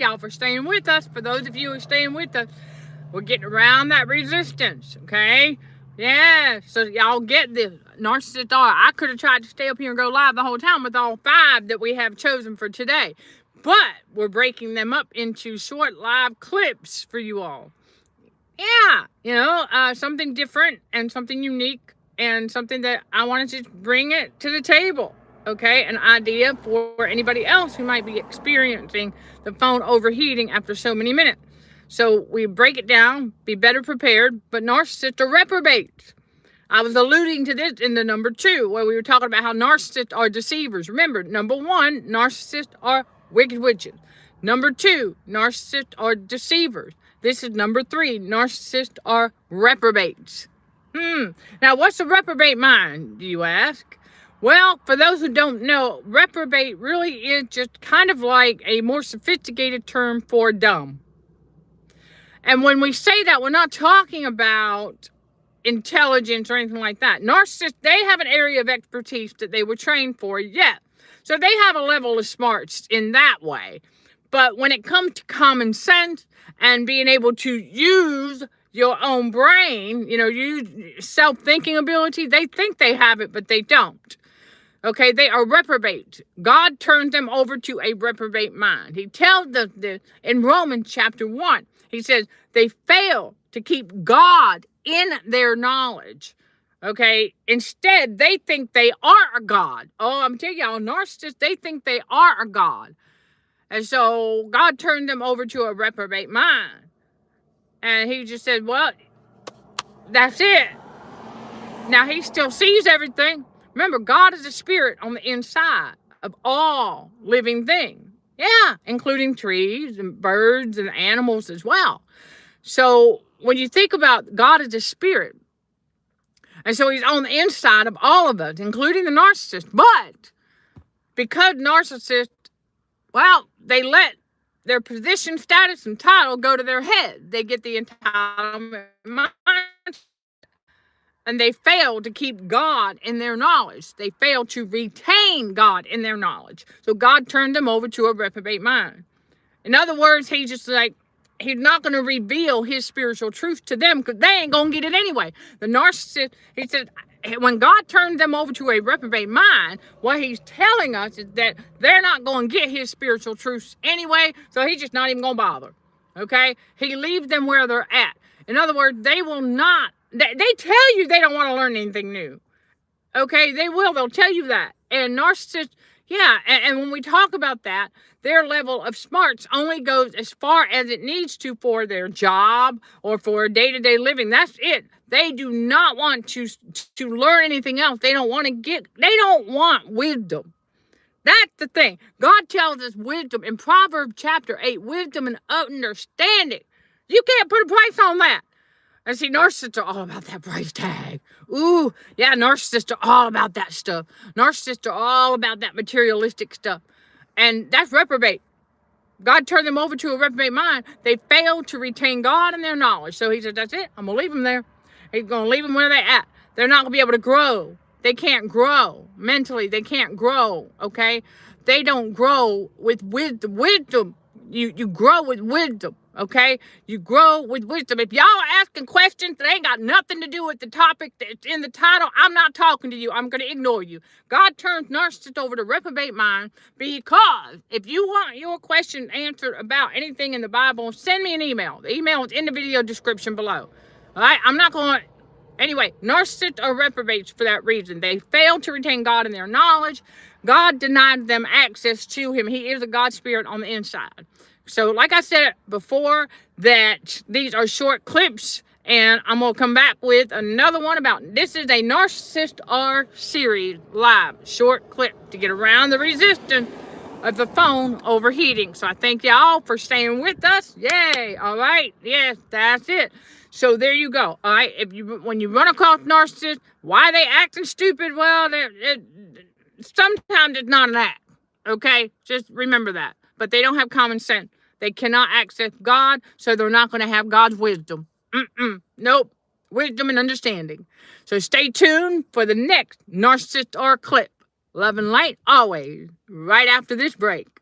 y'all for staying with us. For those of you who are staying with us, we're getting around that resistance, okay? Yeah, so y'all get this. Narcissists are. I could have tried to stay up here and go live the whole time with all 5 that we have chosen for today. But we're breaking them up into short live clips for you all. Yeah, something different and something unique and something that I wanted to bring it to the table. Okay, an idea for anybody else who might be experiencing the phone overheating after so many minutes. So we break it down, be better prepared, but narcissists are reprobates. I was alluding to this in the number 2, where we were talking about how narcissists are deceivers. Remember, number 1, narcissists are wicked witches. Number 2, narcissists are deceivers. This is number 3, narcissists are reprobates. Now, what's a reprobate mind, do you ask? Well, for those who don't know, reprobate really is just kind of like a more sophisticated term for dumb. And when we say that, we're not talking about intelligence or anything like that. Narcissists, they have an area of expertise that they were trained for, so they have a level of smarts in that way. But when it comes to common sense and being able to use your own brain, use self-thinking ability, they think they have it, but they don't. Okay, they are reprobate. God turns them over to a reprobate mind. He tells us this in Romans chapter 1. He says they fail to keep God in their knowledge. Okay, instead, they think they are a God. Oh, I'm telling y'all, narcissists, they think they are a God. And so God turned them over to a reprobate mind. And he just said, well, that's it. Now, he still sees everything. Remember, God is a spirit on the inside of all living things. Yeah, including trees and birds and animals as well. So when you think about God as a spirit, and so he's on the inside of all of us, including the narcissist. But because narcissists, well, they let their position, status, and title go to their head. They get the entitlement mindset. And they fail to keep God in their knowledge. They fail to retain God in their knowledge. So God turned them over to a reprobate mind. In other words, he's not going to reveal his spiritual truth to them because they ain't going to get it anyway. The narcissist, he said, when God turned them over to a reprobate mind, what he's telling us is that they're not going to get his spiritual truths anyway, so he's just not even going to bother. Okay? He leaves them where they're at. In other words, they will not. They tell you they don't want to learn anything new. Okay, they will. They'll tell you that. And narcissists, and when we talk about that, their level of smarts only goes as far as it needs to for their job or for day-to-day living. That's it. They do not want to learn anything else. They don't want wisdom. That's the thing. God tells us wisdom in Proverbs chapter 8, wisdom and understanding. You can't put a price on that. And see, narcissists are all about that price tag. Ooh, yeah, narcissists are all about that stuff. Narcissists are all about that materialistic stuff. And that's reprobate. God turned them over to a reprobate mind. They failed to retain God in their knowledge. So he said, that's it. I'm going to leave them there. He's going to leave them where they're at. They're not going to be able to grow. They can't grow. Mentally, they can't grow, okay? They don't grow with wisdom. You grow with wisdom. Okay, you grow with wisdom. If y'all are asking questions that ain't got nothing to do with the topic that's in the title, I'm not talking to you. I'm going to ignore you. God turns narcissists over to reprobate mind because if you want your question answered about anything in the Bible, send me an email. The email is in the video description below. All right, I'm not going to. Anyway, narcissists are reprobates for that reason. They fail to retain God in their knowledge. God denied them access to him. He is a God spirit on the inside. So like I said before, that these are short clips, and I'm going to come back with another one about, this is a Narcissist R series live short clip to get around the resistance of the phone overheating. So I thank y'all for staying with us. Yay. All right. Yes, that's it. So there you go. All right. When you run across narcissists, why they acting stupid? Well, sometimes it's not an act. Okay. Just remember that. But they don't have common sense. They cannot access God, so they're not going to have God's wisdom. Nope. Wisdom and understanding. So stay tuned for the next Narcissist R clip. Love and light always, right after this break.